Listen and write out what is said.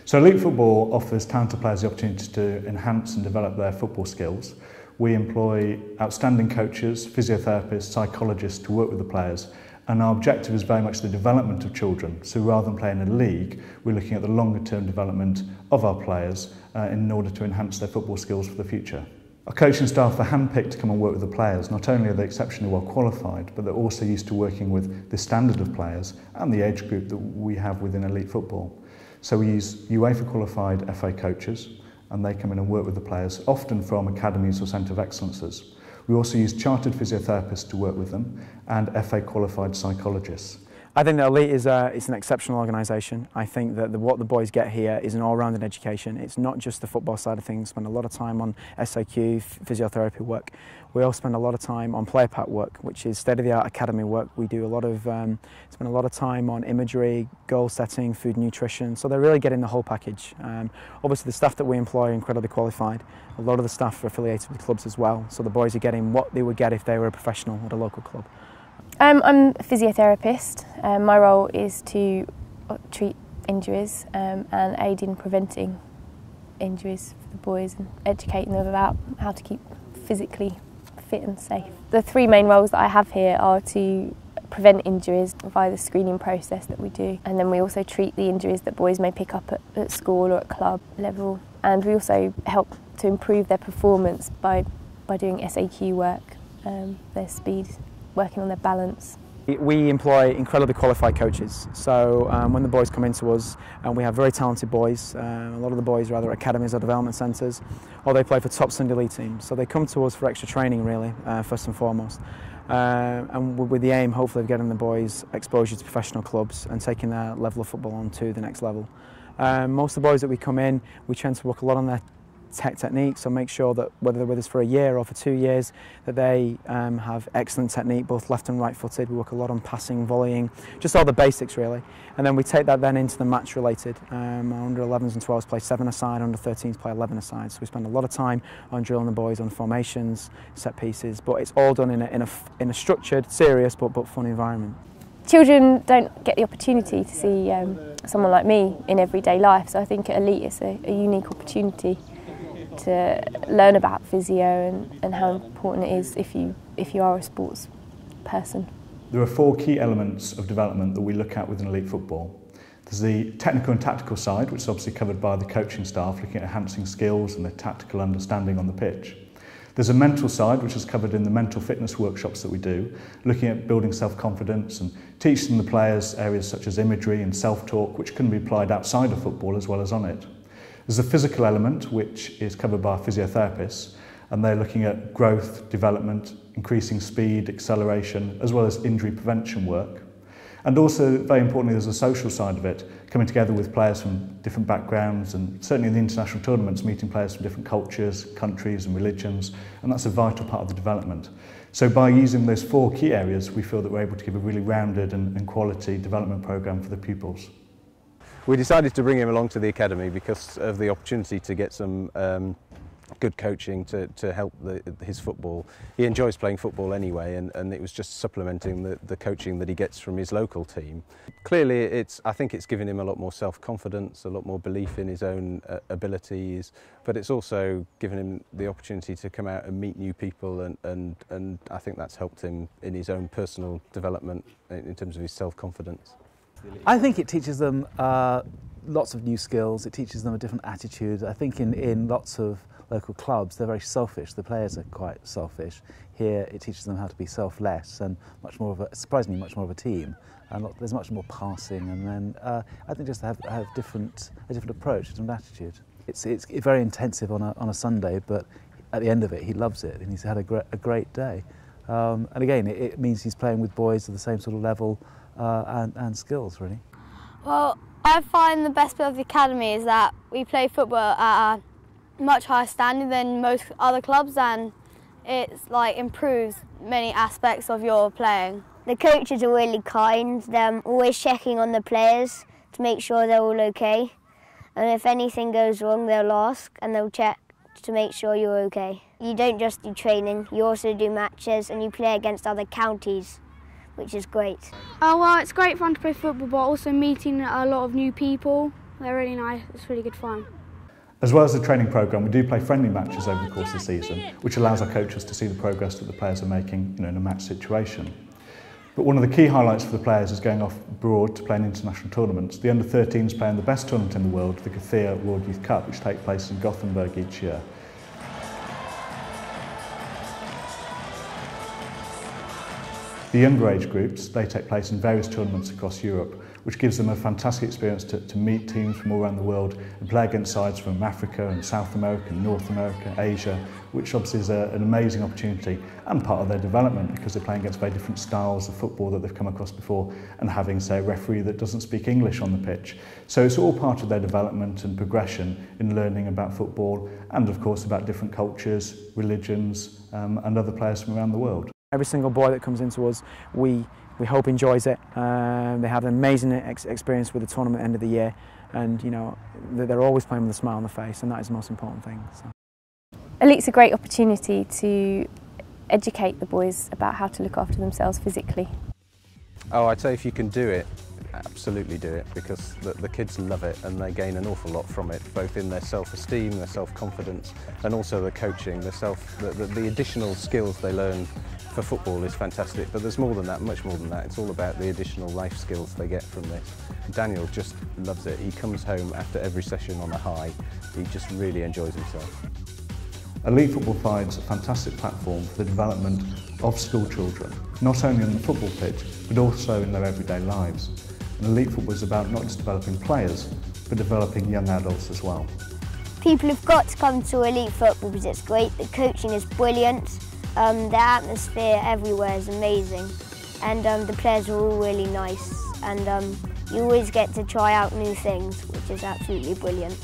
So elite football offers talented players the opportunity to enhance and develop their football skills. We employ outstanding coaches, physiotherapists, psychologists to work with the players, and our objective is very much the development of children. So rather than playing in a league, we're looking at the longer term development of our players in order to enhance their football skills for the future. Our coaching staff are handpicked to come and work with the players. Not only are they exceptionally well qualified, but they're also used to working with the standard of players and the age group that we have within elite football. So we use UEFA qualified FA coaches, and they come in and work with the players, often from academies or centre of excellences. We also use chartered physiotherapists to work with them and FA qualified psychologists. I think that Elite is an exceptional organisation. I think that what the boys get here is an all-rounded education. It's not just the football side of things. Spend a lot of time on SAQ, physiotherapy work. We also spend a lot of time on player pack work, which is state-of-the-art academy work. We do spend a lot of time on imagery, goal setting, food nutrition. So they're really getting the whole package. Obviously the staff that we employ are incredibly qualified. A lot of the staff are affiliated with clubs as well. So the boys are getting what they would get if they were a professional at a local club. I'm a physiotherapist. My role is to treat injuries and aid in preventing injuries for the boys and educating them about how to keep physically fit and safe. The three main roles that I have here are to prevent injuries via the screening process that we do, and then we also treat the injuries that boys may pick up at school or at club level, and we also help to improve their performance by doing SAQ work, their speed, working on their balance. We employ incredibly qualified coaches, so when the boys come into us, and we have very talented boys, a lot of the boys are either academies or development centres, or they play for top Sunday league teams, so they come to us for extra training really, first and foremost, and with the aim hopefully of getting the boys exposure to professional clubs and taking their level of football on to the next level. Most of the boys that we come in, we tend to work a lot on their technique, so make sure that whether they're with us for a year or for 2 years, that they have excellent technique, both left and right footed. We work a lot on passing, volleying, just all the basics really, and then we take that then into the match related. Under 11s and 12s play 7-a-side, under 13s play 11-a-side, so we spend a lot of time on drilling the boys on formations, set pieces, but it's all done in a structured, serious but fun environment. Children don't get the opportunity to see someone like me in everyday life, so I think at Elite it's a unique opportunity to learn about physio and how important it is if you are a sports person. There are 4 key elements of development that we look at within elite football. There's the technical and tactical side, which is obviously covered by the coaching staff, looking at enhancing skills and the tactical understanding on the pitch. There's a mental side, which is covered in the mental fitness workshops that we do, looking at building self-confidence and teaching the players areas such as imagery and self-talk, which can be applied outside of football as well as on it. There's a physical element, which is covered by physiotherapists, and they're looking at growth, development, increasing speed, acceleration, as well as injury prevention work. And also, very importantly, there's a social side of it, coming together with players from different backgrounds, and certainly in the international tournaments, meeting players from different cultures, countries and religions, and that's a vital part of the development. So by using those 4 key areas, we feel that we're able to give a really rounded and quality development programme for the pupils. We decided to bring him along to the academy because of the opportunity to get some good coaching to help his football. He enjoys playing football anyway, and it was just supplementing the coaching that he gets from his local team. Clearly, I think it's given him a lot more self-confidence, a lot more belief in his own abilities, but it's also given him the opportunity to come out and meet new people, and I think that's helped him in his own personal development in terms of his self-confidence. I think it teaches them lots of new skills, it teaches them a different attitude. I think in lots of local clubs they're very selfish, the players are quite selfish. Here it teaches them how to be selfless and surprisingly much more of a team, and there's much more passing, and then I think just have a different approach, a different attitude. It's very intensive on a Sunday, but at the end of it he loves it and he's had a great day. And again it means he's playing with boys of the same sort of level and skills really. Well, I find the best bit of the academy is that we play football at a much higher standard than most other clubs, and it's improves many aspects of your playing. The coaches are really kind, they're always checking on the players to make sure they're all okay, and if anything goes wrong they'll ask and they'll check to make sure you're okay. You don't just do training, you also do matches and you play against other counties, which is great. Oh well, it's great fun to play football, but also meeting a lot of new people They're really nice, it's really good fun. As well as the training programme, we do play friendly matches over the course of the season, which allows our coaches to see the progress that the players are making, in a match situation. But one of the key highlights for the players is going off abroad to play in international tournaments. The under-13s play in the best tournament in the world, the Gothia World Youth Cup, which takes place in Gothenburg each year. The younger age groups, they take place in various tournaments across Europe, which gives them a fantastic experience to meet teams from all around the world and play against sides from Africa and South America, North America, Asia, which obviously is an amazing opportunity and part of their development because they're playing against very different styles of football that they've come across before and having, say, a referee that doesn't speak English on the pitch. So it's all part of their development and progression in learning about football and, of course, about different cultures, religions and other players from around the world. Every single boy that comes into us, we hope enjoys it. They have an amazing experience with the tournament at the end of the year, and they're always playing with a smile on the face, and that is the most important thing. So. Elite's a great opportunity to educate the boys about how to look after themselves physically. Oh, I'd say if you can do it, absolutely do it, because the kids love it and they gain an awful lot from it, both in their self-esteem, their self-confidence, and also the coaching, the additional skills they learn for football is fantastic, but there's more than that, much more than that. It's all about the additional life skills they get from this. Daniel just loves it. He comes home after every session on a high. He just really enjoys himself. Elite football provides a fantastic platform for the development of school children, not only on the football pitch, but also in their everyday lives. And elite football is about not just developing players, but developing young adults as well. People have got to come to elite football because it's great, the coaching is brilliant, the atmosphere everywhere is amazing, and the players are all really nice, and you always get to try out new things, which is absolutely brilliant.